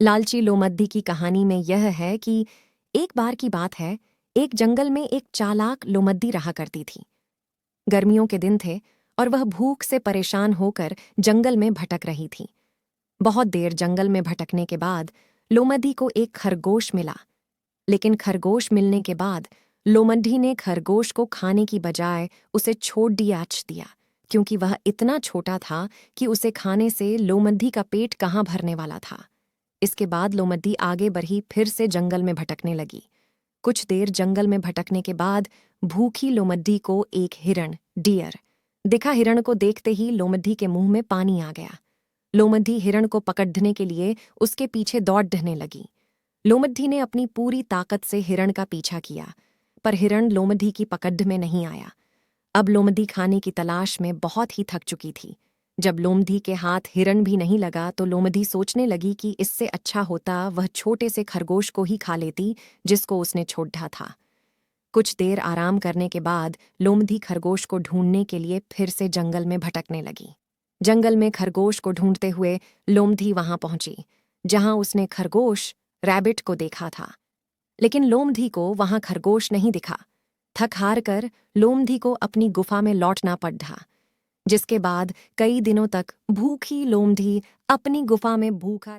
लालची लोमद्दी की कहानी में यह है कि एक बार की बात है, एक जंगल में एक चालाक लोमद्दी रहा करती थी। गर्मियों के दिन थे और वह भूख से परेशान होकर जंगल में भटक रही थी। बहुत देर जंगल में भटकने के बाद लोमद्दी को एक खरगोश मिला, लेकिन खरगोश मिलने के बाद लोमद्दी ने खरगोश को खाने की बजाय उसे छोड़ दिया, क्योंकि वह इतना छोटा था कि उसे खाने से लोमद्दी का पेट कहाँ भरने वाला था। इसके बाद लोमद्दी आगे बढ़ी, फिर से जंगल में भटकने लगी। कुछ देर जंगल में भटकने के बाद भूखी लोमद्दी को एक हिरण, डियर, दिखा। हिरण को देखते ही लोमद्दी के मुंह में पानी आ गया। लोमद्दी हिरण को पकड़ने के लिए उसके पीछे दौड़ने लगी। लोमद्दी ने अपनी पूरी ताकत से हिरण का पीछा किया, पर हिरण लोमद्दी की पकड़ में नहीं आया। अब लोमद्दी खाने की तलाश में बहुत ही थक चुकी थी। जब लोमद्दी के हाथ हिरण भी नहीं लगा तो लोमद्दी सोचने लगी कि इससे अच्छा होता वह छोटे से खरगोश को ही खा लेती, जिसको उसने छोड़ा था। कुछ देर आराम करने के बाद लोमद्दी खरगोश को ढूंढने के लिए फिर से जंगल में भटकने लगी। जंगल में खरगोश को ढूंढते हुए लोमद्दी वहां पहुंची, जहां उसने खरगोश रैबिट को देखा था। लेकिन लोमद्दी को वहां खरगोश नहीं दिखा। थक हार कर लोमद्दी को अपनी गुफा में लौटना पड़ा, जिसके बाद कई दिनों तक भूखी लोमद्दी अपनी गुफा में भूखा